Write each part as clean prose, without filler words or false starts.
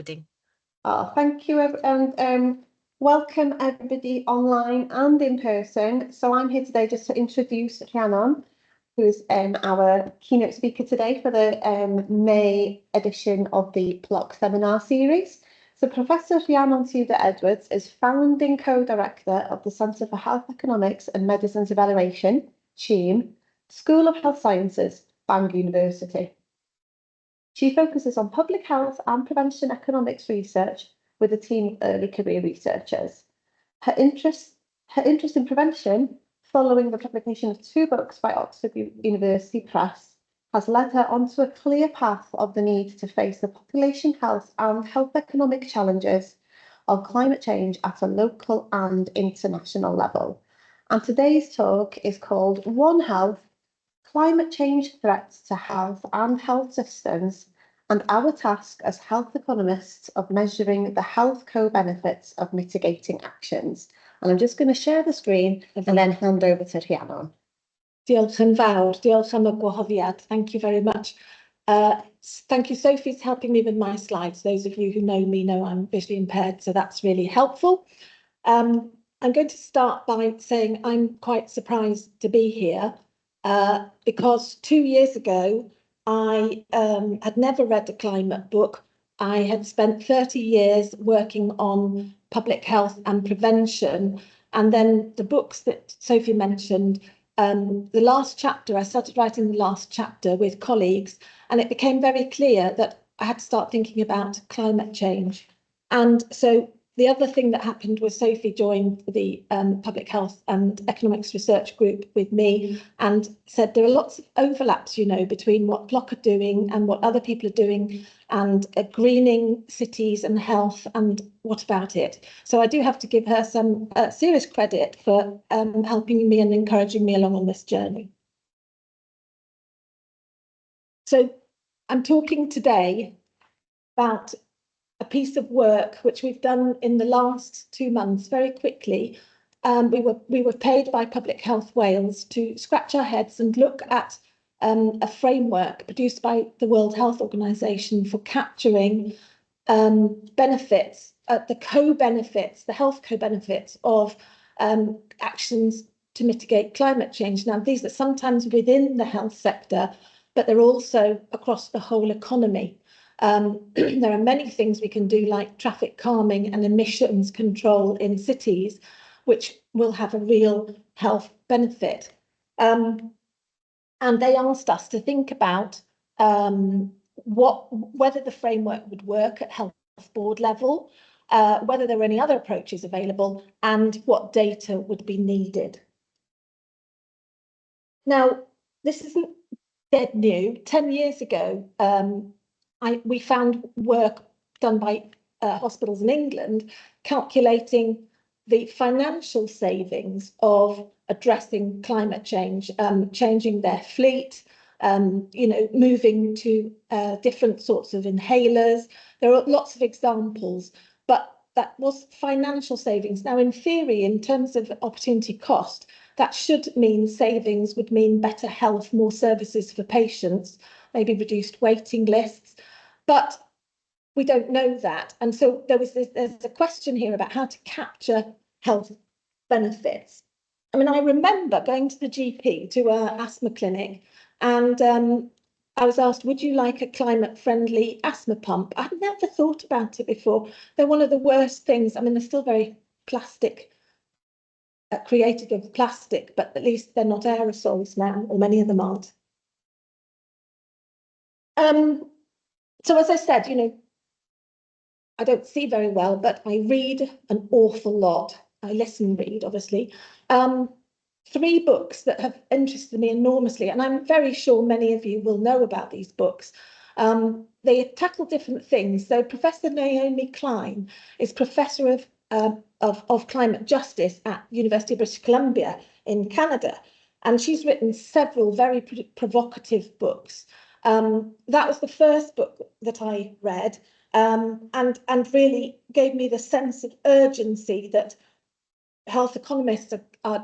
everybody. Oh, thank you, and welcome everybody online and in person. So I'm here today just to introduce Rhiannon, who's our keynote speaker today for the May edition of the PloCC Seminar series. So Professor Rhiannon Tudor Edwards is founding co-director of the Centre for Health Economics and Medicine's Evaluation, CHEAM, School of Health Sciences, Bangor University. She focuses on public health and prevention economics research with a team of early career researchers. Her interest in prevention, following the publication of 2 books by Oxford University Press, has led her onto a clear path of the need to face the population health and health economic challenges of climate change at a local and international level. And today's talk is called One Health: Climate Change Threats to Health and Health Systems, and our task as health economists of measuring the health co-benefits of mitigating actions. And I'm just going to share the screen and then hand over to Rhiannon. Diolch yn fawr, diolch am y gwahoddiad. Thank you very much. Thank you, Sophie, for helping me with my slides. Those of you who know me know I'm visually impaired, so that's really helpful. I'm going to start by saying I'm quite surprised to be here because 2 years ago, I had never read a climate book. I had spent 30 years working on public health and prevention. And then the books that Sophie mentioned, the last chapter, I started writing the last chapter with colleagues, and it became very clear that I had to start thinking about climate change. And so the other thing that happened was Sophie joined the Public Health and Economics Research Group with me and said there are lots of overlaps, you know, between what PloCC are doing and what other people are doing, and greening cities and health, and what about it? So I do have to give her some serious credit for helping me and encouraging me along on this journey. So I'm talking today about a piece of work which we've done in the last 2 months very quickly. We were paid by Public Health Wales to scratch our heads and look at a framework produced by the World Health Organization for capturing benefits, the co-benefits, the health co-benefits of actions to mitigate climate change. Now, these are sometimes within the health sector, but they're also across the whole economy. There are many things we can do, like traffic calming and emissions control in cities, which will have a real health benefit. And they asked us to think about whether the framework would work at health board level, whether there were any other approaches available, and what data would be needed. Now, this isn't dead new. 10 years ago, we found work done by hospitals in England calculating the financial savings of addressing climate change, changing their fleet, you know, moving to different sorts of inhalers. There are lots of examples, but that was financial savings. Now, in theory, in terms of opportunity cost, that should mean savings would mean better health, more services for patients, maybe reduced waiting lists. But we don't know that. And so there's a question here about how to capture health benefits. I mean, I remember going to the GP, to an asthma clinic, and I was asked, would you like a climate-friendly asthma pump? I'd never thought about it before. They're one of the worst things. I mean, they're still very plastic, created of plastic, but at least they're not aerosols now, or many of them aren't. So as I said, you know, I don't see very well, but I read an awful lot. I listen and read, obviously. 3 books that have interested me enormously, and I'm very sure many of you will know about these books. They tackle different things. So Professor Naomi Klein is Professor of Climate Justice at University of British Columbia in Canada, and she's written several very provocative books. That was the first book that I read, and really gave me the sense of urgency that health economists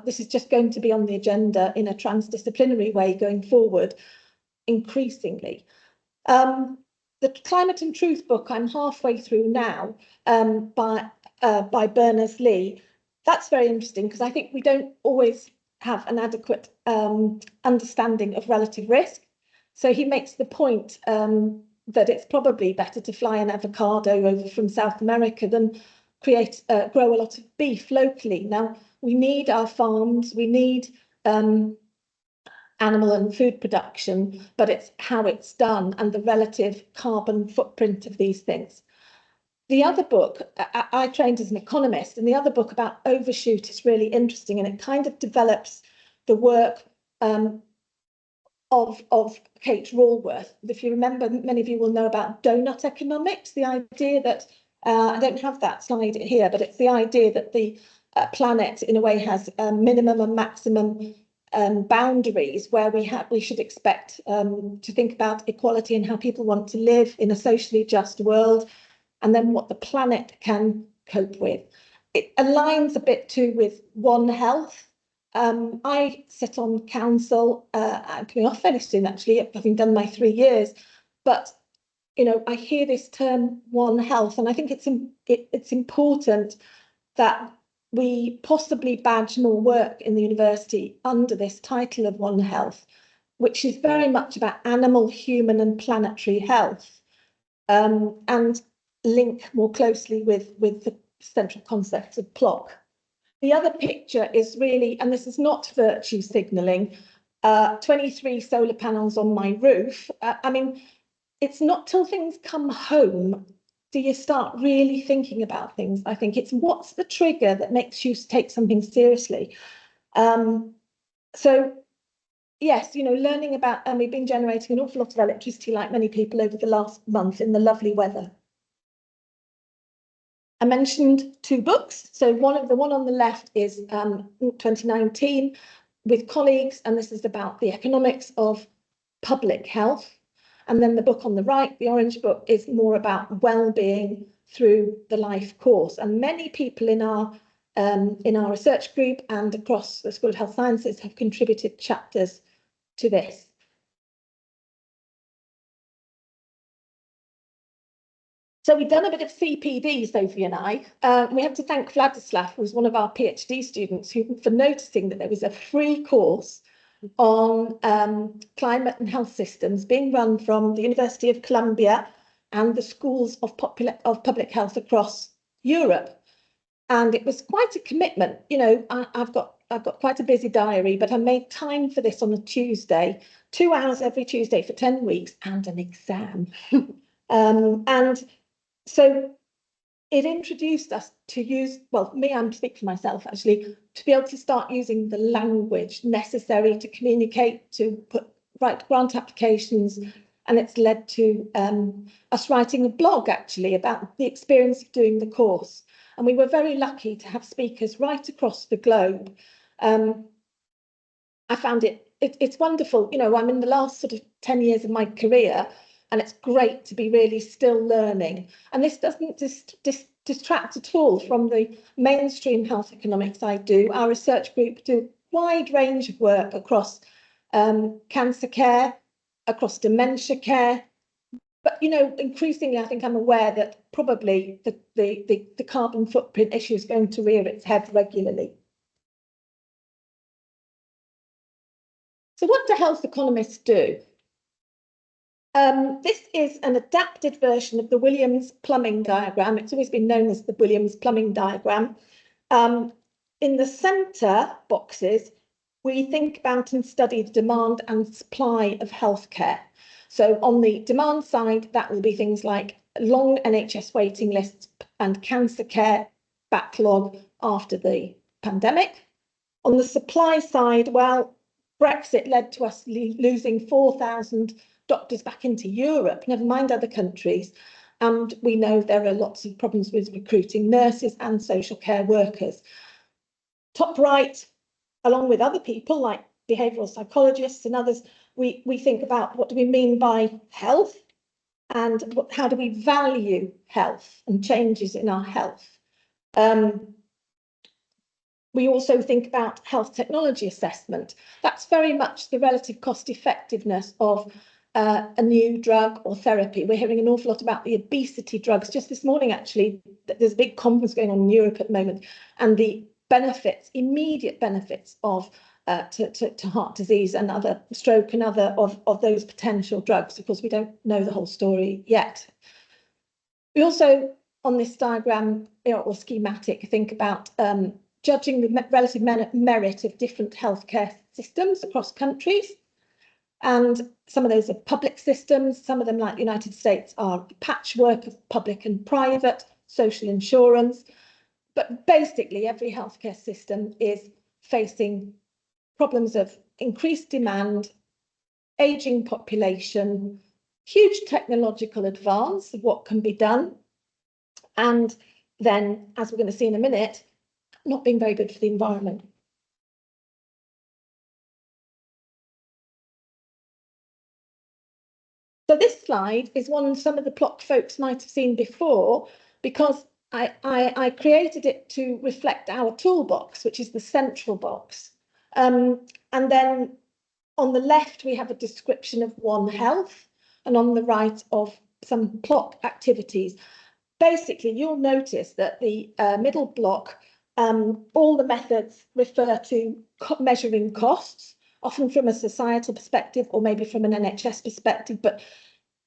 this is just going to be on the agenda in a transdisciplinary way going forward, increasingly. the Climate and Truth book I'm halfway through now, by Berners-Lee. That's very interesting because I think we don't always have an adequate understanding of relative risk. So he makes the point that it's probably better to fly an avocado over from South America than grow a lot of beef locally. Now, we need our farms, we need animal and food production, but it's how it's done and the relative carbon footprint of these things. The other book, I trained as an economist, and the other book about overshoot is really interesting, and it kind of develops the work of Kate Raworth. If you remember, many of you will know about donut economics, the idea that, I don't have that slide here, but it's the idea that the planet in a way has minimum and maximum boundaries where we should expect to think about equality and how people want to live in a socially just world, and then what the planet can cope with. It aligns a bit too with One Health. I sit on council, I'm coming off fairly soon actually, having done my 3 years, but you know, I hear this term One Health, and I think it's important that we possibly badge more work in the university under this title of One Health, which is very much about animal, human and planetary health, and link more closely with the central concepts of PloCC. The other picture is really, and this is not virtue signalling, 23 solar panels on my roof. I mean, it's not till things come home do you start really thinking about things. I think it's what's the trigger that makes you take something seriously. So yes, you know, learning about, and we've been generating an awful lot of electricity like many people over the last month in the lovely weather. I mentioned 2 books. So the one on the left is 2019 with colleagues, and this is about the economics of public health. And then the book on the right, the orange book, is more about well-being through the life course. And many people in our research group and across the School of Health Sciences have contributed chapters to this. So we've done a bit of CPD, Sophie and I. We have to thank Vladislav, who was one of our PhD students, for noticing that there was a free course on climate and health systems being run from the University of Columbia and the schools of public health across Europe. And it was quite a commitment. You know, I've got quite a busy diary, but I made time for this on a Tuesday, 2 hours every Tuesday for 10 weeks and an exam. And so it introduced us to use, well, me, I'm speaking for myself actually, to be able to start using the language necessary to communicate, to write grant applications. And it's led to us writing a blog actually about the experience of doing the course. And we were very lucky to have speakers right across the globe. I found it's wonderful. You know, I'm in the last sort of 10 years of my career, and it's great to be really still learning. And this doesn't distract at all from the mainstream health economics I do. Our research group do a wide range of work across cancer care, across dementia care. But, you know, increasingly, I think I'm aware that probably the carbon footprint issue is going to rear its head regularly. So what do health economists do? This is an adapted version of the Williams plumbing diagram. It's always been known as the Williams plumbing diagram. In the centre boxes, we think about and study the demand and supply of healthcare. So on the demand side, that will be things like long NHS waiting lists and cancer care backlog after the pandemic. On the supply side, well, Brexit led to us losing 4,000 doctors back into Europe, never mind other countries. And we know there are lots of problems with recruiting nurses and social care workers. Top right, along with other people like behavioural psychologists and others, we think about what do we mean by health and how do we value health and changes in our health. We also think about health technology assessment. That's very much the relative cost effectiveness of a new drug or therapy. We're hearing an awful lot about the obesity drugs. Just this morning, actually, there's a big conference going on in Europe at the moment, and the benefits, immediate benefits of to heart disease and other stroke and other of those potential drugs. Of course, we don't know the whole story yet. We also, on this diagram or schematic, think about judging the relative merit of different healthcare systems across countries. And some of those are public systems. Some of them, like the United States, are a patchwork of public and private, social insurance. But basically, every healthcare system is facing problems of increased demand, aging population, huge technological advance of what can be done, and then, as we're going to see in a minute, not being very good for the environment. So this slide is one some of the PloCC folks might have seen before, because I created it to reflect our toolbox, which is the central box. And then on the left, we have a description of One Health, and on the right of some PloCC activities. Basically, you'll notice that the middle block, all the methods refer to measuring costs, often from a societal perspective or maybe from an NHS perspective, but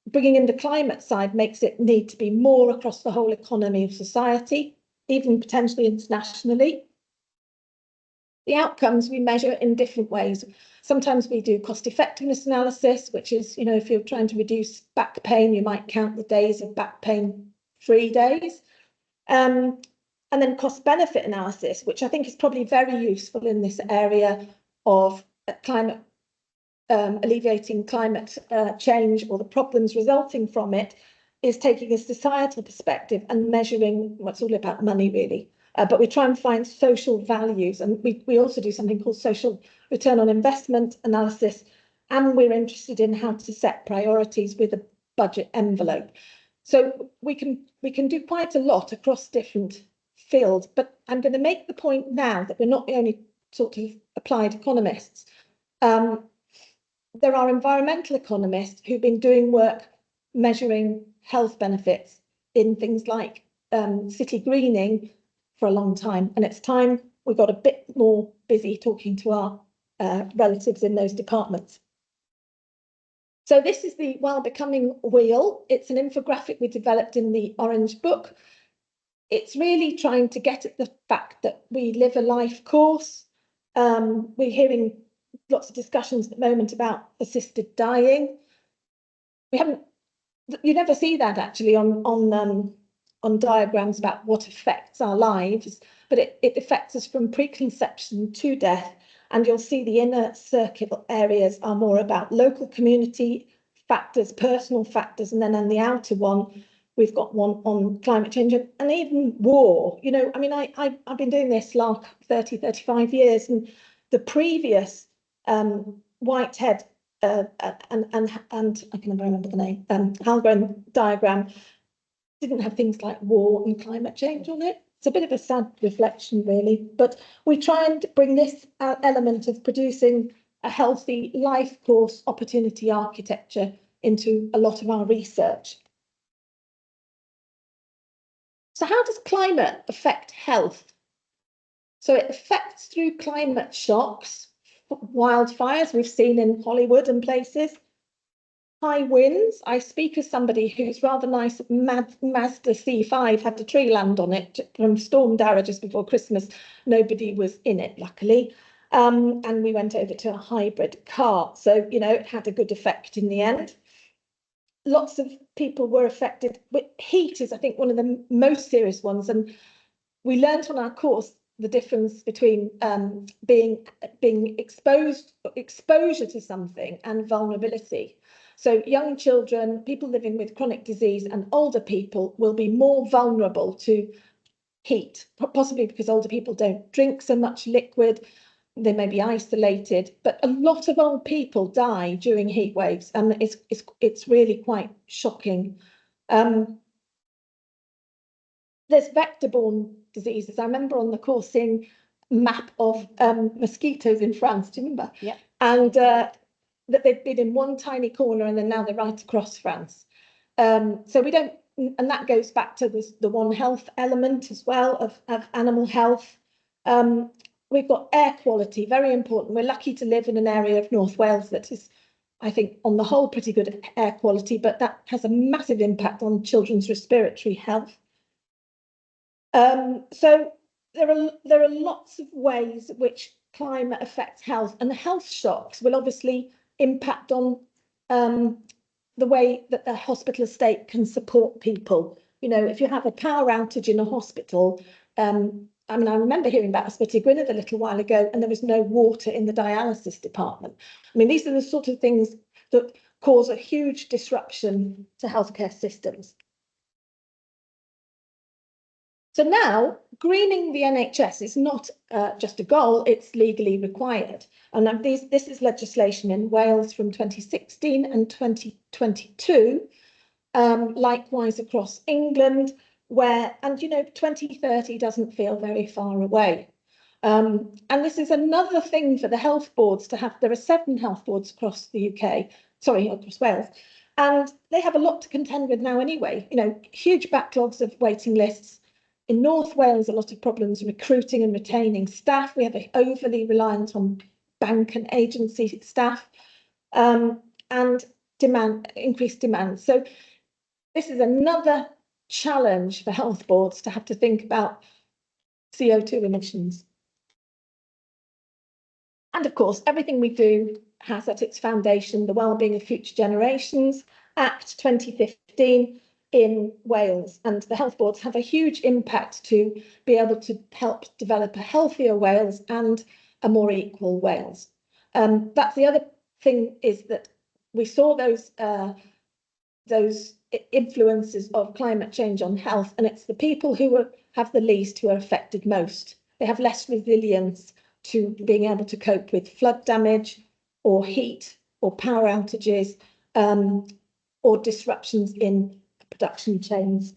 bringing in the climate side makes it need to be more across the whole economy of society, even potentially internationally. The outcomes we measure in different ways. Sometimes we do cost effectiveness analysis, which is, you know, if you're trying to reduce back pain, you might count the days of back pain free days. And then cost benefit analysis, which I think is probably very useful in this area of climate, alleviating climate change or the problems resulting from it, is taking a societal perspective and measuring what's all about money, really. But we try and find social values, and we also do something called social return on investment analysis, and we're interested in how to set priorities with a budget envelope. So we can do quite a lot across different fields, but I'm going to make the point now that we're not the only sort of applied economists. There are environmental economists who've been doing work measuring health benefits in things like city greening for a long time, and it's time we got a bit more busy talking to our relatives in those departments. So this is the While Becoming wheel. It's an infographic we developed in the Orange Book. It's really trying to get at the fact that we live a life course. We're hearing lots of discussions at the moment about assisted dying. You never see that actually on diagrams about what affects our lives, but it affects us from preconception to death. And you'll see the inner circle areas are more about local community factors, personal factors, and then on the outer one, we've got one on climate change and even war. You know, I mean, I've been doing this like 30, 35 years, and the previous Whitehead and I can never remember the name, Halgren diagram didn't have things like war and climate change on it. It's a bit of a sad reflection, really, but we try and bring this element of producing a healthy life course opportunity architecture into a lot of our research. So how does climate affect health? So it affects through climate shocks, wildfires we've seen in Hollywood and places, high winds. I speak as somebody whose rather nice Mazda C5 had a tree land on it from Storm Dara just before Christmas. Nobody was in it, luckily. And we went over to a hybrid car. So, you know, it had a good effect in the end. Lots of people were affected. Heat is, I think, one of the most serious ones. And we learned on our course the difference between being exposure to something and vulnerability. So young children, people living with chronic disease, and older people will be more vulnerable to heat, possibly because older people don't drink so much liquid, they may be isolated, but a lot of old people die during heat waves, and it's really quite shocking. There's vector-borne diseases. I remember on the course seeing a map of mosquitoes in France. Do you remember? Yeah. And that they've been in one tiny corner and then now they're right across France. So we don't, and that goes back to the One Health element as well of animal health. We've got air quality, very important. We're lucky to live in an area of North Wales that is, I think, on the whole, pretty good air quality, but that has a massive impact on children's respiratory health. So there are lots of ways which climate affects health, and the health shocks will obviously impact on the way that the hospital estate can support people. You know, if you have a power outage in a hospital, I mean, I remember hearing about Ysbyty Gwynedd a little while ago, and there was no water in the dialysis department. I mean, these are the sort of things that cause a huge disruption to healthcare systems. So now, greening the NHS is not just a goal, it's legally required. And this is legislation in Wales from 2016 and 2022, likewise across England, where, and you know, 2030 doesn't feel very far away. And this is another thing for the health boards to have. There are 7 health boards across the UK, sorry, across Wales, and they have a lot to contend with now anyway. You know, huge backlogs of waiting lists. In North Wales, a lot of problems recruiting and retaining staff. We have an overly reliant on bank and agency staff, and increased demand. So this is another challenge for health boards to have to think about CO2 emissions. And of course, everything we do has at its foundation the Wellbeing of Future Generations Act 2015 in Wales, and the health boards have a huge impact to be able to help develop a healthier Wales and a more equal Wales. That's the other thing, is that we saw those influences of climate change on health, and it's the people who have the least who are affected most. They have less resilience to being able to cope with flood damage or heat or power outages or disruptions in production chains.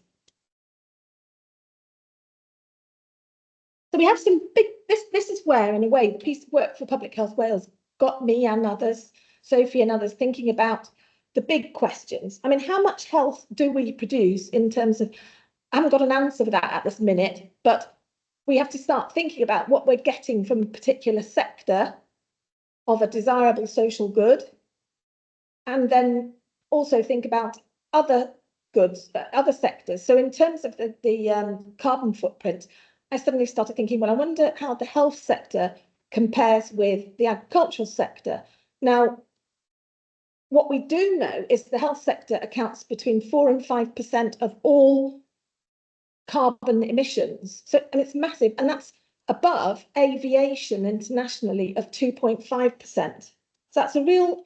So we have some big, this is where, in a way, the piece of work for Public Health Wales got me and others, Sophie and others, thinking about the big questions. I mean, how much health do we produce in terms of, I haven't got an answer for that at this minute, but we have to start thinking about what we're getting from a particular sector of a desirable social good, and then also think about other goods, other sectors. So in terms of the carbon footprint, I suddenly started thinking, well, I wonder how the health sector compares with the agricultural sector. Now, what we do know is the health sector accounts between 4 and 5% of all carbon emissions. So, and it's massive, and that's above aviation internationally of 2.5%. So that's a real,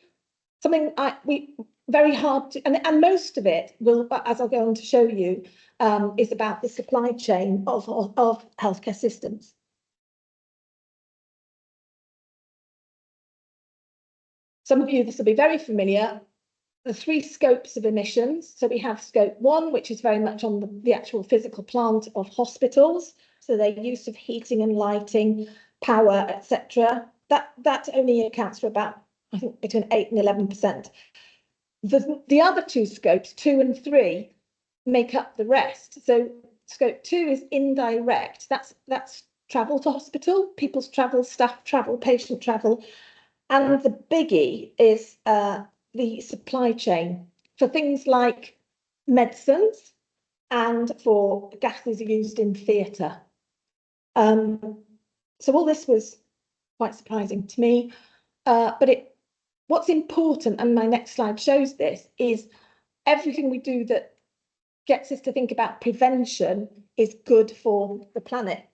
something very hard to, and most of it will, as I'll go on to show you, is about the supply chain of healthcare systems. Some of you, this will be very familiar, the 3 scopes of emissions. So we have scope 1, which is very much on the actual physical plant of hospitals. So their use of heating and lighting, power, etc. That only accounts for about, I think, between 8 and 11%. The other 2 scopes, 2 and 3, make up the rest. So scope 2 is indirect. That's travel to hospital, people's travel, staff travel, patient travel. And the biggie is the supply chain for things like medicines and for gases used in theatre. So all this was quite surprising to me, but what's important, and my next slide shows this, is everything we do that gets us to think about prevention is good for the planet.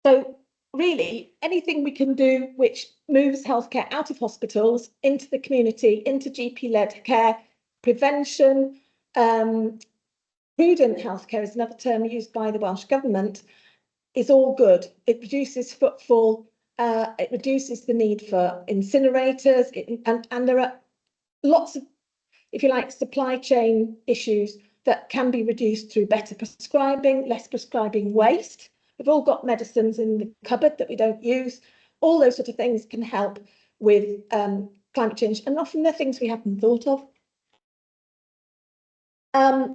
So really, anything we can do which moves healthcare out of hospitals into the community, into GP-led care, prevention, prudent healthcare is another term used by the Welsh Government, is all good. It reduces footfall, it reduces the need for incinerators, and there are lots of, if you like, supply chain issues that can be reduced through better prescribing, less prescribing waste, We've all got medicines in the cupboard that we don't use. All those sort of things can help with climate change, and often they're things we haven't thought of.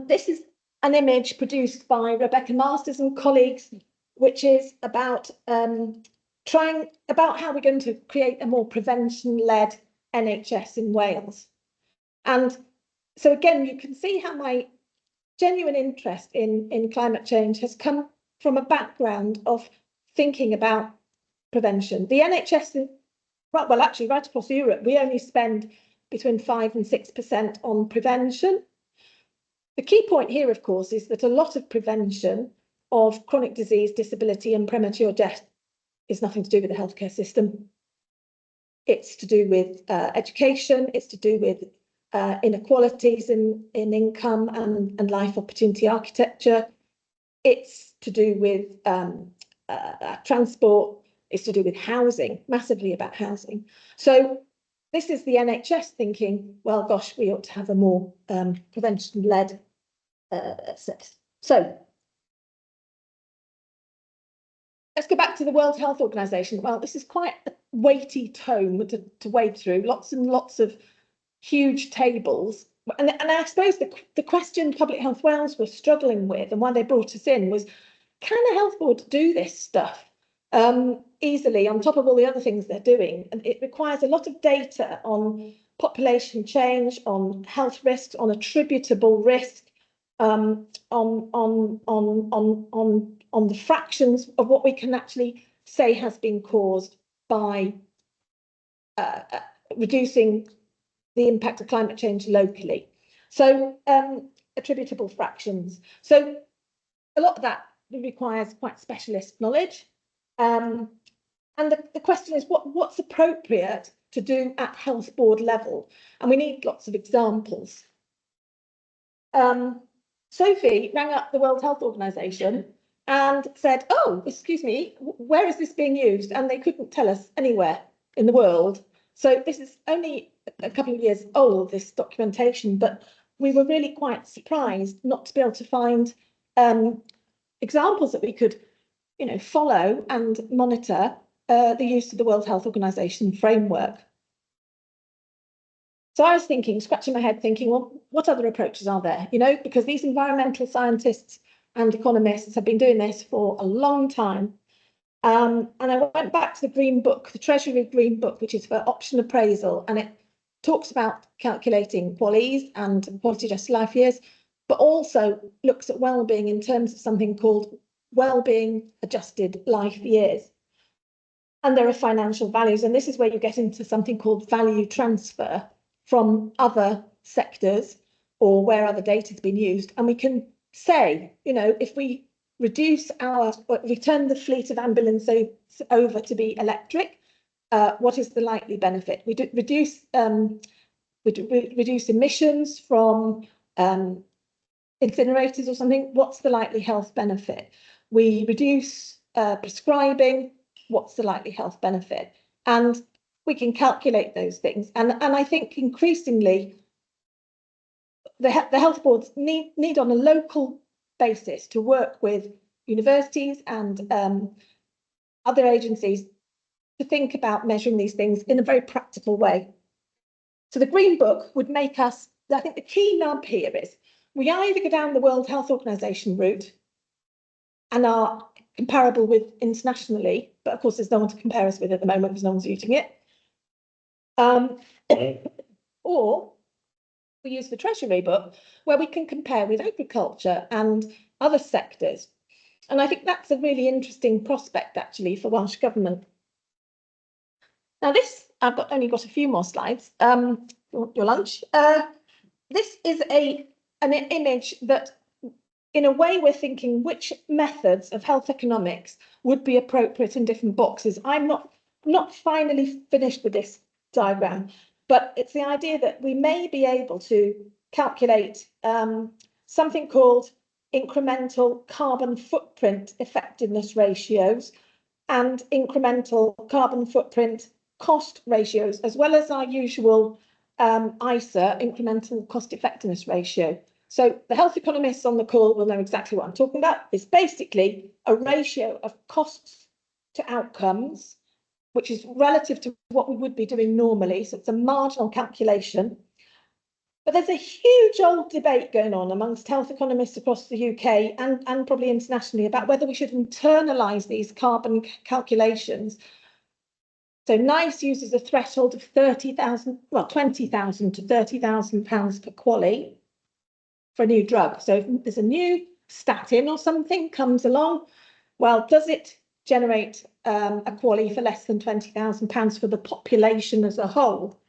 This is an image produced by Rebecca Masters and colleagues, which is about how we're going to create a more prevention-led NHS in Wales. And so again, you can see how my genuine interest in climate change has come from a background of thinking about prevention. The NHS, well, actually, right across Europe, we only spend between 5 and 6% on prevention. The key point here, of course, is that a lot of prevention of chronic disease, disability, and premature death is nothing to do with the healthcare system. It's to do with education, it's to do with inequalities in income and life opportunity architecture. It's to do with transport, it's to do with housing, massively about housing. So this is the NHS thinking, well, gosh, we ought to have a more prevention-led set. So let's go back to the World Health Organization. Well, this is quite a weighty tome to wade through, lots and lots of huge tables. And I suppose the question Public Health Wales was struggling with, and why they brought us in, was, can a health board do this stuff easily on top of all the other things they're doing? And it requires a lot of data on population change, on health risks, on attributable risk, on the fractions of what we can actually say has been caused by reducing the impact of climate change locally. So attributable fractions. So a lot of that requires quite specialist knowledge. And the question is, what's appropriate to do at health board level? And we need lots of examples. Sophie rang up the World Health Organization and said, oh, excuse me, where is this being used? And they couldn't tell us anywhere in the world. So this is only a couple of years old, this documentation, but we were really quite surprised not to be able to find examples that we could, follow and monitor the use of the World Health Organization framework. So I was thinking, scratching my head, thinking, well, what other approaches are there? Because these environmental scientists and economists have been doing this for a long time. And I went back to the Green Book, the Treasury Green Book, which is for option appraisal, and it talks about calculating QALYs and quality adjusted life years, but also looks at well-being in terms of something called well-being adjusted life years. And there are financial values, and this is where you get into something called value transfer from other sectors or where other data has been used. And we can say, if we return the fleet of ambulances over to be electric, what is the likely benefit? We reduce emissions from incinerators or something. What's the likely health benefit? We reduce prescribing. What's the likely health benefit? And we can calculate those things. And I think increasingly the health boards need on a local basis to work with universities and other agencies to think about measuring these things in a very practical way. So the Green Book would make us, I think the key nub here is, we either go down the World Health Organization route and are comparable with internationally, but of course there's no one to compare us with at the moment because no one's using it. Or we use the Treasury Book, where we can compare with agriculture and other sectors. And I think that's a really interesting prospect, actually, for Welsh Government. Now this, I've only got a few more slides. Your lunch. This is an image that, in a way, we're thinking which methods of health economics would be appropriate in different boxes. I'm not finally finished with this diagram, but it's the idea that we may be able to calculate something called incremental carbon footprint effectiveness ratios and incremental carbon footprint cost ratios, as well as our usual ISA, incremental cost effectiveness ratio. So the health economists on the call will know exactly what I'm talking about. It's basically a ratio of costs to outcomes, which is relative to what we would be doing normally. So it's a marginal calculation. But there's a huge old debate going on amongst health economists across the UK and probably internationally about whether we should internalise these carbon calculations. So NICE uses a threshold of 30,000, well, 20,000 to £30,000 per QALY for a new drug. So if there's a new statin or something comes along, well, does it generate a QALY for less than £20,000 for the population as a whole?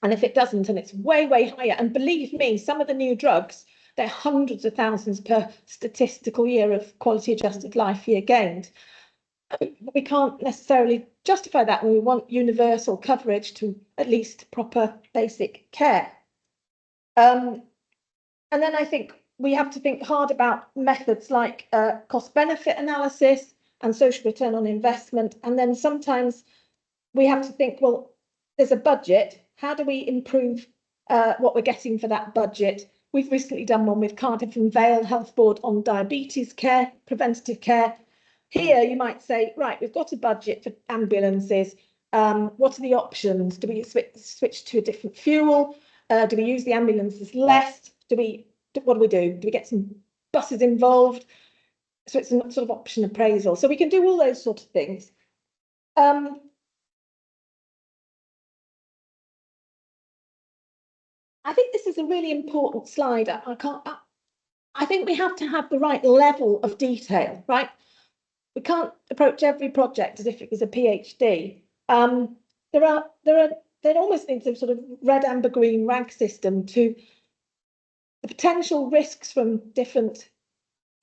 And if it doesn't, and it's way, way higher, and believe me, some of the new drugs, they're hundreds of thousands per statistical year of quality adjusted life year gained. We can't necessarily justify that when we want universal coverage to at least proper basic care. And then I think we have to think hard about methods like cost benefit analysis and social return on investment. And then sometimes we have to think, well, there's a budget. How do we improve what we're getting for that budget? We've recently done one with Cardiff and Vale Health Board on diabetes care, preventative care. Here you might say, right, we've got a budget for ambulances. What are the options? Do we switch to a different fuel? Do we use the ambulances less? What do we do? Do we get some buses involved? So it's a sort of option appraisal. So we can do all those sort of things. I think this is a really important slide. I think we have to have the right level of detail, right? We can't approach every project as if it was a PhD. There almost needs a sort of red, amber, green rag system to the potential risks from different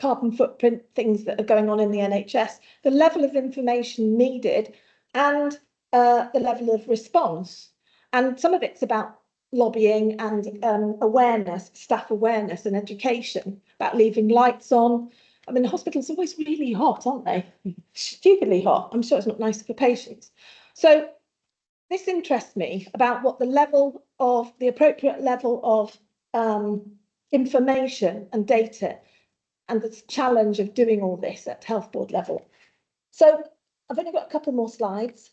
carbon footprint things that are going on in the NHS, the level of information needed, and the level of response. And some of it's about lobbying and awareness, staff awareness and education about leaving lights on. I mean, the hospitals are always really hot, aren't they? Stupidly hot. I'm sure it's not nice for patients. So this interests me about what the appropriate level of information and data and the challenge of doing all this at health board level. So I've only got a couple more slides.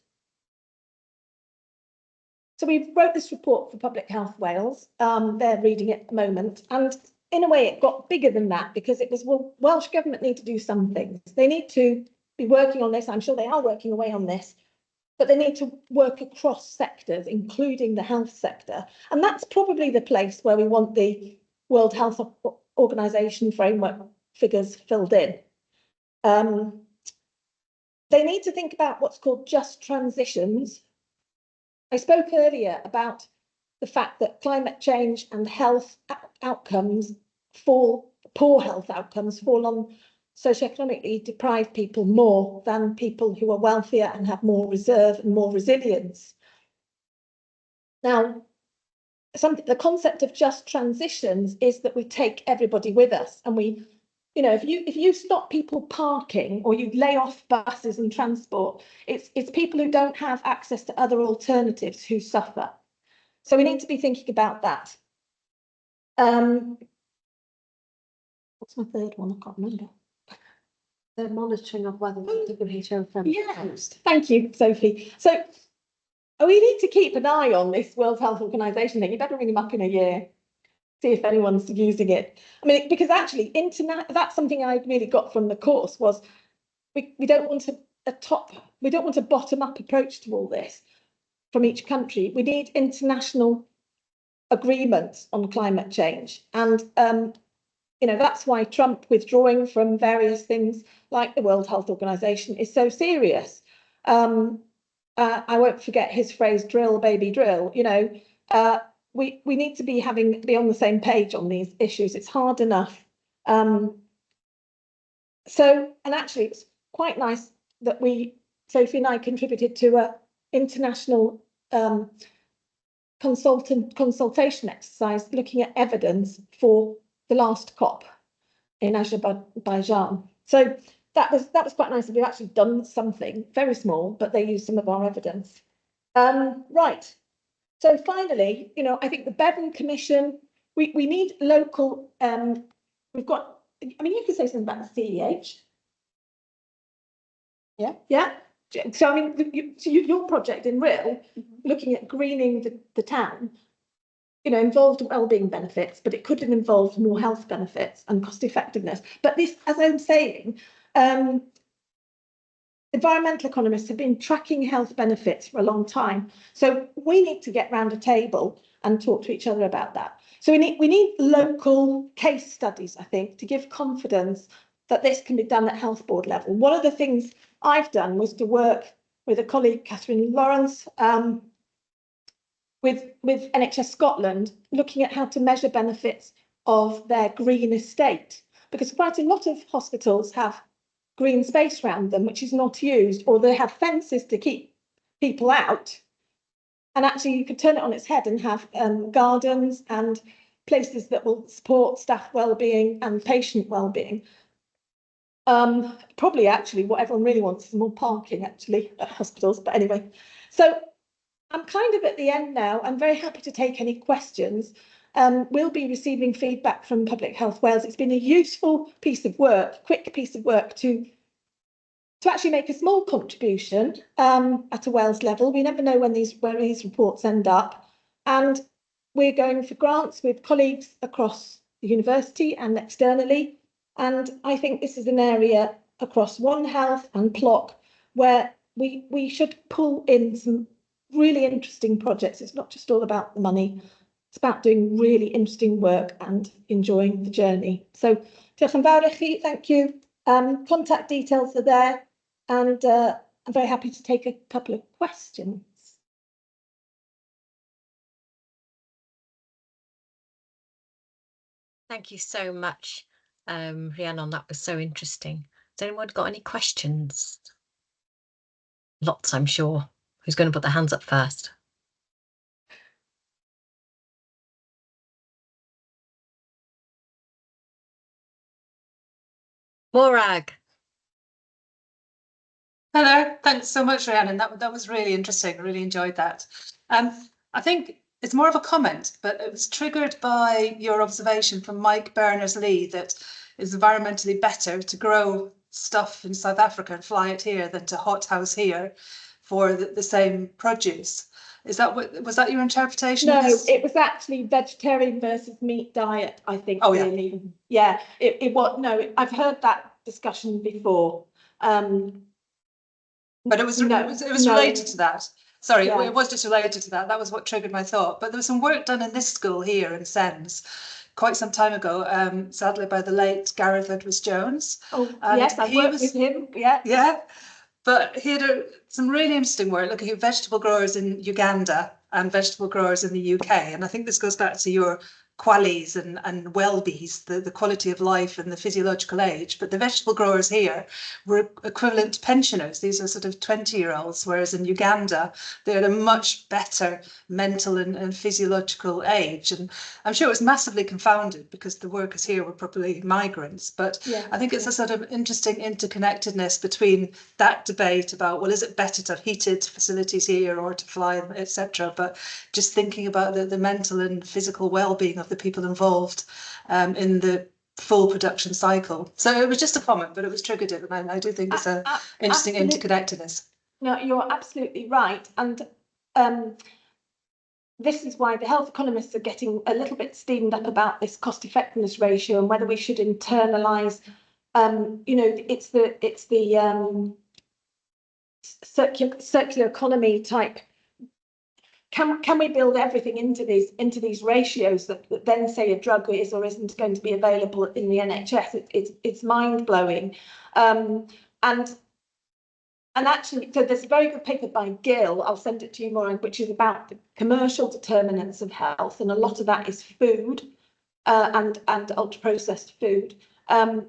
So we wrote this report for Public Health Wales. They're reading it at the moment. And in a way, it got bigger than that because it was, well, Welsh Government need to do some things. They need to be working on this. I'm sure they are working away on this, but they need to work across sectors, including the health sector. And that's probably the place where we want the World Health Organization framework figures filled in. They need to think about what's called just transitions. I spoke earlier about the fact that climate change and health outcomes poor health outcomes fall on socioeconomically deprived people more than people who are wealthier and have more reserve and more resilience. Now, the concept of just transitions is that we take everybody with us, and we, you know, if you stop people parking or you lay off buses and transport, it's people who don't have access to other alternatives who suffer. So we need to be thinking about that. What's my third one? I can't remember. The monitoring of whether the WHO friendly. Yeah, thank you, Sophie. So we need to keep an eye on this World Health Organization thing. You better ring them up in a year, see if anyone's using it. I mean, because actually, that's something I really got from the course was we don't want a bottom-up approach to all this from each country. We need international agreements on climate change, and you know, that's why Trump withdrawing from various things like the World Health Organization is so serious. I won't forget his phrase, drill, baby, drill. You know, we need to be on the same page on these issues. It's hard enough. And actually, it's quite nice that Sophie and I contributed to an international consultation exercise looking at evidence for the last COP in Azerbaijan. So that was quite nice. We've actually done something very small, but they used some of our evidence. Right. So finally, you know, I think the Bevan Commission, we need local, we've got, I mean, you can say something about the CEH. Yeah. Yeah. So, I mean, your project in Rhyl, looking at greening the town, you know, involved wellbeing benefits, but it could have involved more health benefits and cost effectiveness. But this, as I'm saying, environmental economists have been tracking health benefits for a long time. So we need to get round a table and talk to each other about that. So we need local case studies, I think, to give confidence that this can be done at health board level. One of the things I've done was to work with a colleague, Catherine Lawrence, with NHS Scotland, looking at how to measure benefits of their green estate, because quite a lot of hospitals have green space around them which is not used, or they have fences to keep people out. And actually you could turn it on its head and have gardens and places that will support staff well-being and patient well-being. Probably actually what everyone really wants is more parking actually at hospitals, but anyway. So I'm kind of at the end now. I'm very happy to take any questions. We'll be receiving feedback from Public Health Wales. It's been a useful piece of work, quick piece of work to actually make a small contribution at a Wales level. We never know where these reports end up. And we're going for grants with colleagues across the university and externally. And I think this is an area across One Health and PloCC where we should pull in some really interesting projects. It's not just all about the money. It's about doing really interesting work and enjoying the journey. So, diolch yn fawr I chi. Thank you. Contact details are there, and I'm very happy to take a couple of questions. Thank you so much, Rhiannon. That was so interesting. Has anyone got any questions? Lots, I'm sure. Who's going to put their hands up first? Morag. Hello, thanks so much, Rhiannon. That was really interesting. I really enjoyed that. I think it's more of a comment, but it was triggered by your observation from Mike Berners-Lee that it's environmentally better to grow stuff in South Africa and fly it here than to hothouse here for the same produce. Was that your interpretation? No, it was actually vegetarian versus meat diet, I think. Oh, really. Yeah. It was no. I've heard that discussion before. But it was related to that. Sorry, yeah. It was just related to that. That was what triggered my thought. But there was some work done in this school here in Sens quite some time ago, sadly by the late Gareth Edwards Jones. Oh, yes, I worked with him. Yeah. Yeah. But he had some really interesting work looking at vegetable growers in Uganda and vegetable growers in the UK. And I think this goes back to your qualies and well-bees, the quality of life and the physiological age. But the vegetable growers here were equivalent to pensioners. These are sort of 20-year-olds, whereas in Uganda, they're at a much better mental and physiological age. And I'm sure it was massively confounded because the workers here were probably migrants. But yeah, I think it's a sort of interesting interconnectedness between that debate about, well, is it better to have heated facilities here or to fly them, etc. But just thinking about the mental and physical well-being of the people involved in the full production cycle. So it was just a comment, but it was triggered it, and I do think it's an interesting interconnectedness. No, you're absolutely right, and this is why the health economists are getting a little bit steamed up about this cost effectiveness ratio and whether we should internalise. You know, it's the circular economy type. Can we build everything into these ratios that then say a drug is or isn't going to be available in the NHS? It's mind blowing, and actually, so there's a very good paper by Gill. I'll send it to you, Maureen, which is about the commercial determinants of health, and a lot of that is food and ultra processed food, and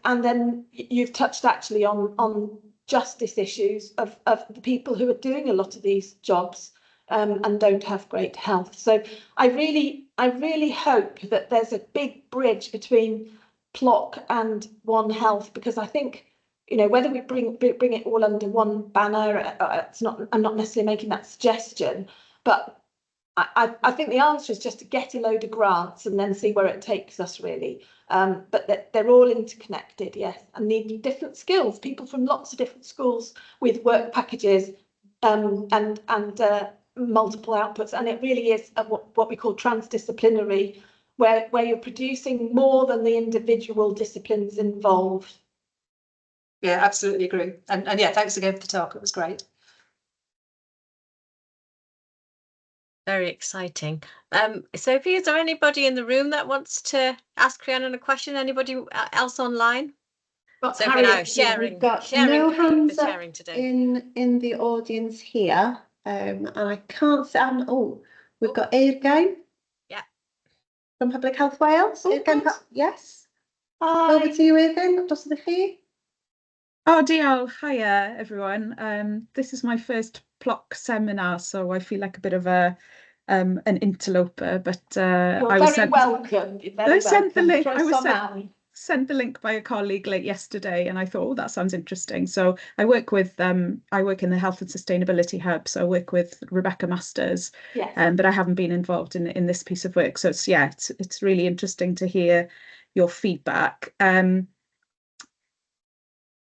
then you've touched actually on justice issues of the people who are doing a lot of these jobs. And don't have great health. So I really hope that there's a big bridge between PloCC and One Health, because I think, you know, whether we bring it all under one banner, I'm not necessarily making that suggestion, but I think the answer is just to get a load of grants and then see where it takes us, really. But they're all interconnected, yes, and need different skills. People from lots of different schools with work packages and multiple outputs, and it really is what we call transdisciplinary, where you're producing more than the individual disciplines involved. Yeah, absolutely agree. And yeah, thanks again for the talk. It was great. Very exciting. Sophie, is there anybody in the room that wants to ask Rhiannon a question? Anybody else online? But So Harriet, We've got sharing no hands up sharing today. in the audience here, and I can't say. We've got Eirgain. Yeah. From Public Health Wales. Yes. Hi. Over to you, Eirgain. Dros ydych chi? Oh, diolch. Hiya, everyone. This is my first PloCC seminar, so I feel like a bit of an interloper. But I was very welcome. I sent the link. I was sent the link by a colleague late yesterday, and I thought, oh, that sounds interesting. So I work in the Health and Sustainability Hub. So I work with Rebecca Masters, yes. But I haven't been involved in this piece of work. So it's really interesting to hear your feedback.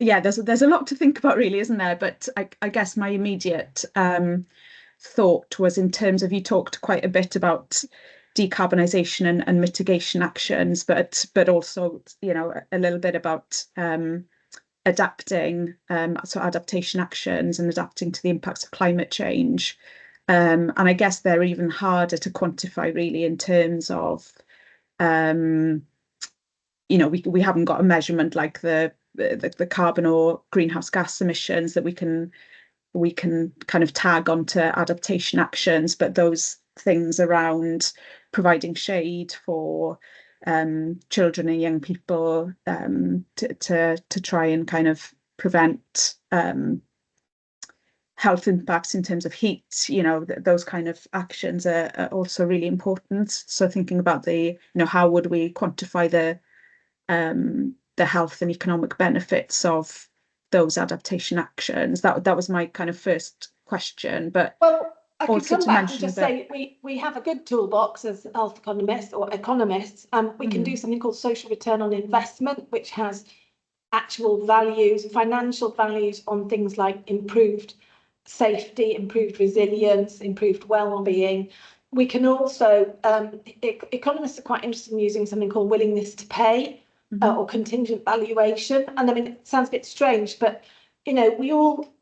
Yeah, there's a lot to think about, really, isn't there? But I guess my immediate thought was in terms of, you talked quite a bit about decarbonisation and mitigation actions, but also, you know, a little bit about adapting, so adaptation actions and adapting to the impacts of climate change. And I guess they're even harder to quantify, really, in terms of, you know, we haven't got a measurement like the carbon or greenhouse gas emissions that we can kind of tag onto adaptation actions, but those things around providing shade for children and young people, to try and kind of prevent health impacts in terms of heat, you know, those kind of actions are also really important. So thinking about you know, how would we quantify the health and economic benefits of those adaptation actions? That was my kind of first question. But well, I could also come back and just say we have a good toolbox as health economists or economists. We can do something called social return on investment, which has actual values, financial values on things like improved safety, improved resilience, improved well-being. We can also, economists are quite interested in using something called willingness to pay, or contingent valuation. And I mean, it sounds a bit strange, but you know,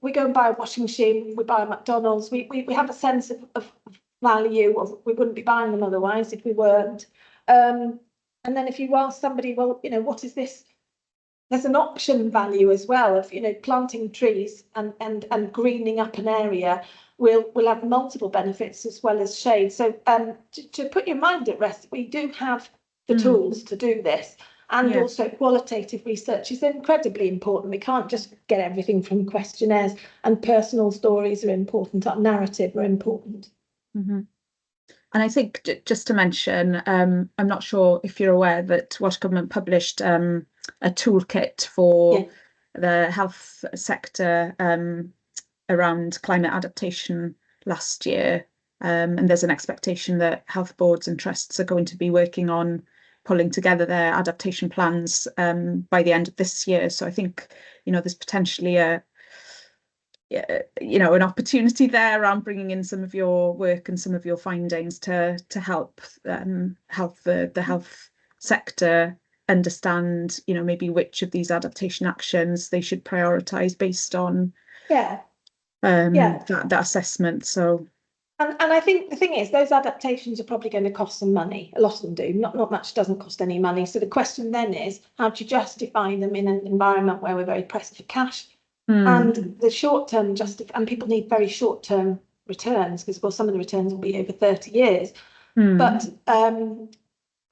we go and buy a washing machine, we buy a McDonald's, we have a sense of value, of we wouldn't be buying them otherwise if we weren't. And then if you ask somebody, well, you know, what is this? There's an option value as well of, you know, planting trees and greening up an area will have multiple benefits as well as shade. So to put your mind at rest, we do have the tools to do this. And also qualitative research is incredibly important. We can't just get everything from questionnaires, and personal stories are important, narrative are important. And I think just to mention, I'm not sure if you're aware that Welsh Government published a toolkit for the health sector around climate adaptation last year. And there's an expectation that health boards and trusts are going to be working on pulling together their adaptation plans by the end of this year. So I think, you know, there's potentially you know, an opportunity there around bringing in some of your work and some of your findings to help the health sector understand, you know, maybe which of these adaptation actions they should prioritise based on that assessment. So. And I think the thing is, those adaptations are probably going to cost some money. A lot of them do. Not much doesn't cost any money. So the question then is, how do you justify them in an environment where we're very pressed for cash? And the short term and people need very short term returns, because, well, some of the returns will be over 30 years. But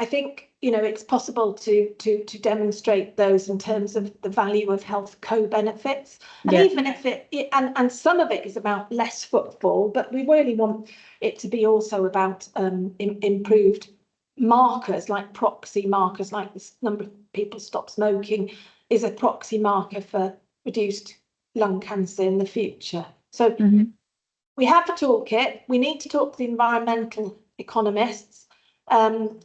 I think, you know, it's possible to demonstrate those in terms of the value of health co-benefits. And even if and some of it is about less footfall, but we really want it to be also about improved markers, like proxy markers, like the number of people stop smoking is a proxy marker for reduced lung cancer in the future. So we have a toolkit. We need to talk to the environmental economists, and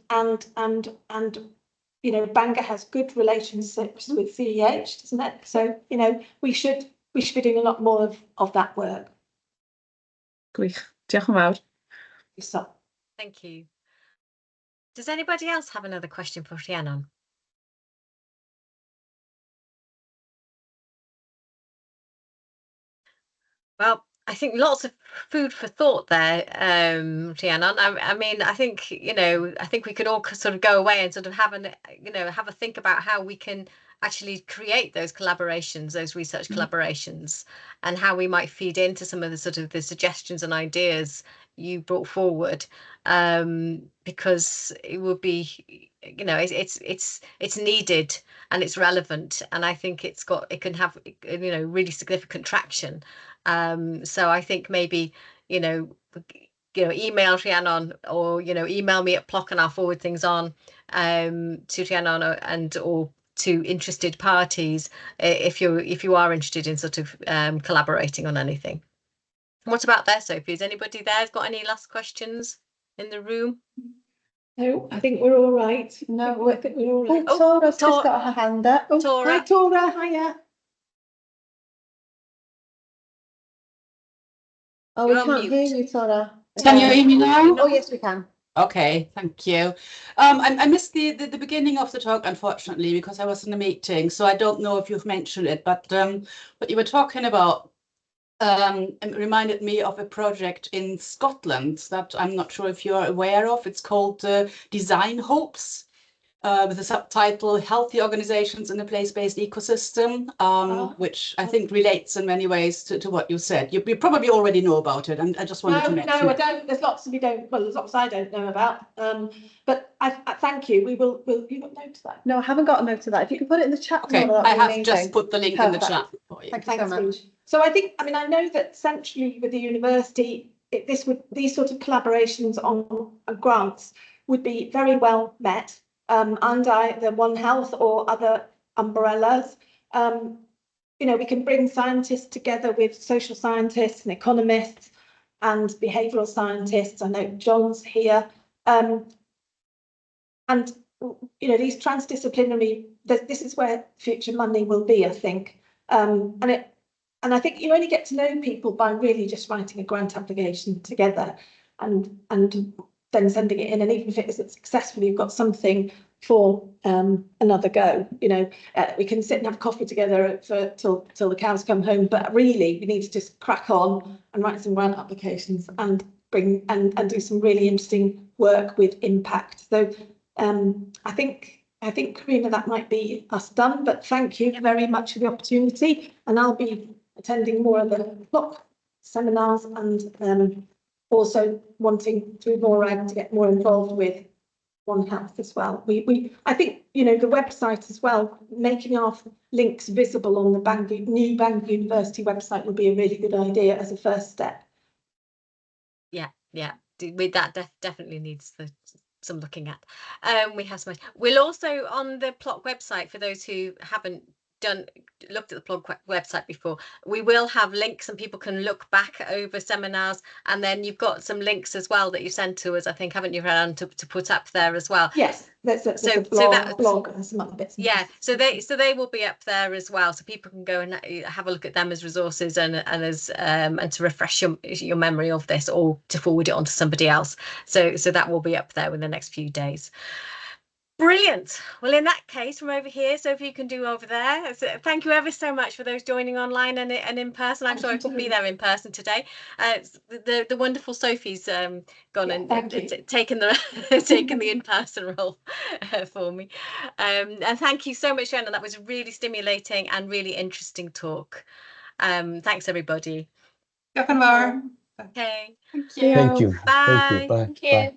you know, Bangor has good relationships with CEH, doesn't it? So, you know, we should be doing a lot more of that work. Gwych. Diolch yn fawr. So, Thank you. Does anybody else have another question for Rhiannon? Well, I think lots of food for thought there, Rhiannon. I mean, I think, you know, I think we could all sort of go away and sort of have a think about how we can actually create those collaborations, those research collaborations, and how we might feed into some of the sort of the suggestions and ideas you brought forward, because it would be, you know, it's needed and it's relevant, and I think it can have, you know, really significant traction. So I think maybe, you know, email Rhiannon, or, you know, email me at PloCC and I'll forward things on to Rhiannon or to interested parties if you are interested in sort of collaborating on anything. What about there, Sophie? Is anybody there's got any last questions in the room? no, I think we're all right. No, I think we're all right. Tora's just got her hand up. Oh, Tora. hi, Tora. Hiya. Oh, we You're on can't hear mute. you, Tora. Can you hear me now? Oh, yes, we can. Okay, thank you. I missed the beginning of the talk, unfortunately, because I was in a meeting, so I don't know if you've mentioned it, but what you were talking about reminded me of a project in Scotland that I'm not sure if you're aware of. It's called Design Hopes, with the subtitle Healthy Organizations in a Place-Based Ecosystem, which I think relates in many ways to what you said. You probably already know about it, and I just wanted to mention I don't. There's lots we don't. Well, there's lots I don't know about. But I thank you. We'll you got note of that? No, I haven't got a note of that. If you can put it in the chat. Okay, Nora, I have amazing. just put the link in the Perfect. chat for you. Thank you so Thanks, much. Paige. So I know that centrally with the university, these sort of collaborations on grants would be very well met under the One Health or other umbrellas. You know, we can bring scientists together with social scientists and economists and behavioural scientists. I know John's here. And, you know, these transdisciplinary, this is where future money will be, I think. And I think you only get to know people by really just writing a grant application together and then sending it in. And even if it isn't successful, you've got something for another go. You know, we can sit and have coffee together till the cows come home. But really, we need to just crack on and write some grant applications and bring and do some really interesting work with impact. So I think, Karina, that might be us done. But thank you very much for the opportunity, and I'll be attending more of the PloCC seminars and also wanting through MORAG to get more involved with One Health as well. I think, you know, the website as well, making our links visible on the new Bangor University website would be a really good idea as a first step. Yeah, with that definitely needs some looking at. We have so much. We'll also on the PloCC website, for those who haven't looked at the PloCC website before, we will have links and people can look back over seminars, and then you've got some links as well that you sent to us, I think, haven't you, Rhiannon, to put up there as well? Yes, there's a blog and some other bits. Yeah, so they will be up there as well, so people can go and have a look at them as resources and as and to refresh your memory of this, or to forward it on to somebody else. So that will be up there in the next few days. Brilliant. Well, in that case, from over here, Sophie, you can do over there. So thank you ever so much for those joining online and in person. I'm sorry I couldn't be there in person today. The wonderful Sophie's gone and taken the in-person role for me. And thank you so much, Rhiannon. That was a really stimulating and really interesting talk. Thanks, everybody. Diolch yn fawr. Okay. Thank you. Thank you. Bye. Thank you. Bye. Thank you. Bye.